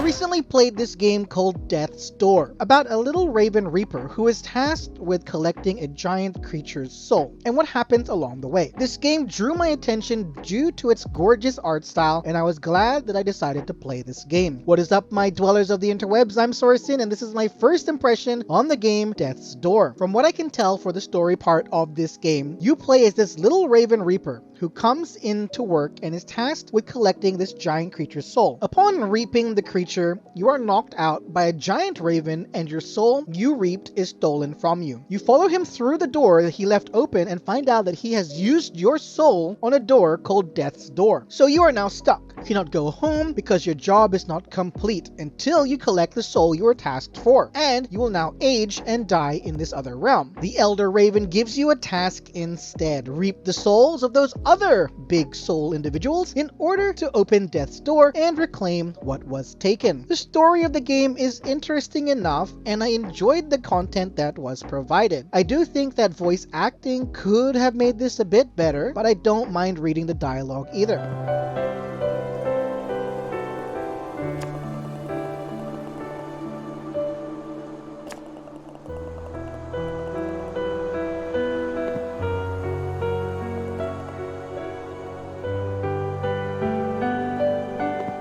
recently played this game called Death's Door, about a little raven reaper who is tasked with collecting a giant creature's soul, and what happens along the way. This game drew my attention due to its gorgeous art style, and I was glad that I decided to play this game. What is up, my dwellers of the interwebs? I'm Sorsin, and this is my first impression on the game Death's Door. From what I can tell for the story part of this game, you play as this little raven reaper who comes into work and is tasked with collecting this giant creature's soul. Upon reaping the creature, you are knocked out by a giant raven, and your soul you reaped is stolen from you. You follow him through the door that he left open and find out that he has used your soul on a door called Death's Door. So you are now stuck. You cannot go home because your job is not complete until you collect the soul you were tasked for, and you will now age and die in this other realm. The Elder Raven gives you a task instead: reap the souls of those other big soul individuals in order to open Death's Door and reclaim what was taken. The story of the game is interesting enough, and I enjoyed the content that was provided. I do think that voice acting could have made this a bit better, but I don't mind reading the dialogue either.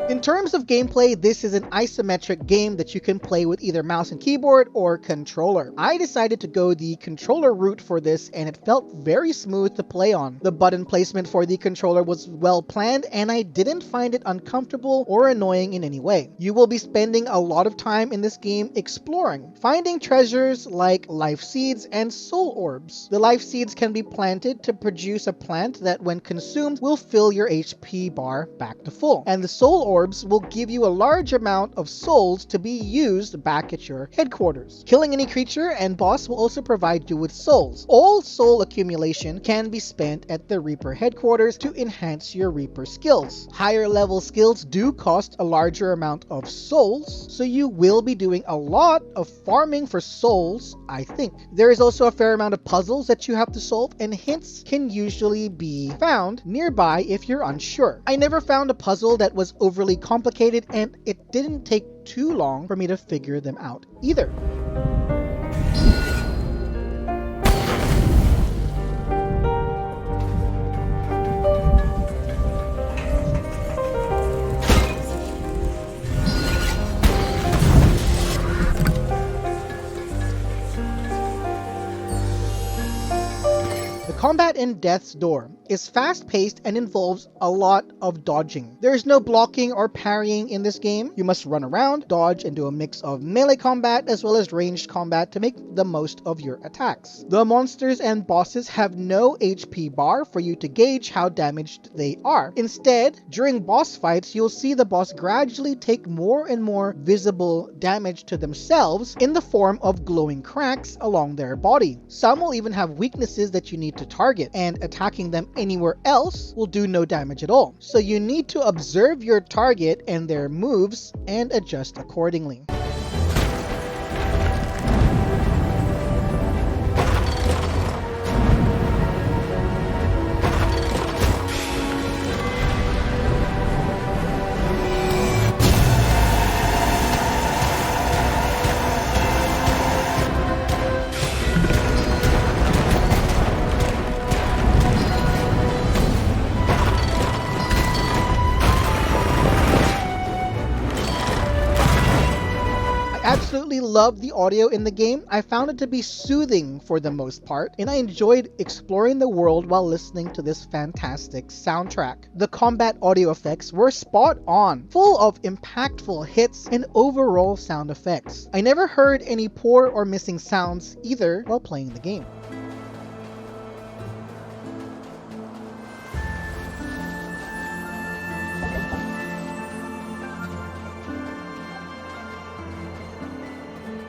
In terms of gameplay, this is an isometric game that you can play with either mouse and keyboard or controller. I decided to go the controller route for this, and it felt very smooth to play on. The button placement for the controller was well planned, and I didn't find it uncomfortable or annoying in any way. You will be spending a lot of time in this game exploring, finding treasures like life seeds and soul orbs. The life seeds can be planted to produce a plant that, when consumed, will fill your HP bar back to full, and the soul orbs will give you a large amount of souls to be used back at your headquarters. Killing any creature and boss will also provide you with souls. All soul accumulation can be spent at the Reaper headquarters to enhance your Reaper skills. Higher level skills do cost a larger amount of souls, so you will be doing a lot of farming for souls, I think. There is also a fair amount of puzzles that you have to solve, and hints can usually be found nearby if you're unsure. I never found a puzzle that was overly complicated, and it didn't take too long for me to figure them out either. Combat in Death's Door is fast-paced and involves a lot of dodging. There is no blocking or parrying in this game. You must run around, dodge, and do a mix of melee combat as well as ranged combat to make the most of your attacks. The monsters and bosses have no HP bar for you to gauge how damaged they are. Instead, during boss fights, you'll see the boss gradually take more and more visible damage to themselves in the form of glowing cracks along their body. Some will even have weaknesses that you need to target, and attacking them anywhere else will do no damage at all. So you need to observe your target and their moves and adjust accordingly. Absolutely love the audio in the game. I found it to be soothing for the most part, and I enjoyed exploring the world while listening to this fantastic soundtrack. The combat audio effects were spot on, full of impactful hits and overall sound effects. I never heard any poor or missing sounds either while playing the game.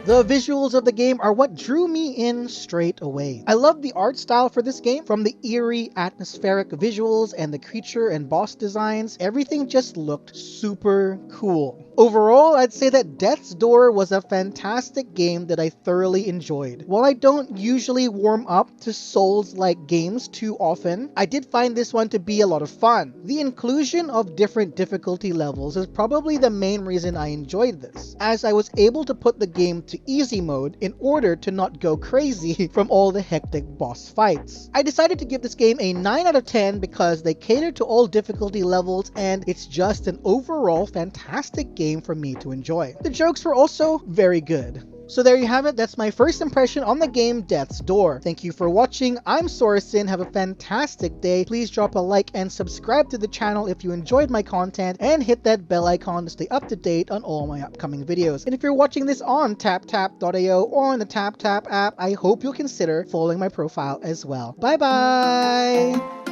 The visuals of the game are what drew me in straight away. I love the art style for this game. From the eerie, atmospheric visuals and the creature and boss designs, everything just looked super cool. Overall, I'd say that Death's Door was a fantastic game that I thoroughly enjoyed. While I don't usually warm up to Souls-like games too often, I did find this one to be a lot of fun. The inclusion of different difficulty levels is probably the main reason I enjoyed this, as I was able to put the game to easy mode in order to not go crazy from all the hectic boss fights. I decided to give this game a 9 out of 10 because they cater to all difficulty levels and it's just an overall fantastic game for me to enjoy. The jokes were also very good. So there you have it, that's my first impression on the game Death's Door. Thank you for watching, I'm Sorensen, have a fantastic day. Please drop a like and subscribe to the channel if you enjoyed my content, and hit that bell icon to stay up to date on all my upcoming videos. And if you're watching this on TapTap.io or on the TapTap app, I hope you'll consider following my profile as well. Bye bye!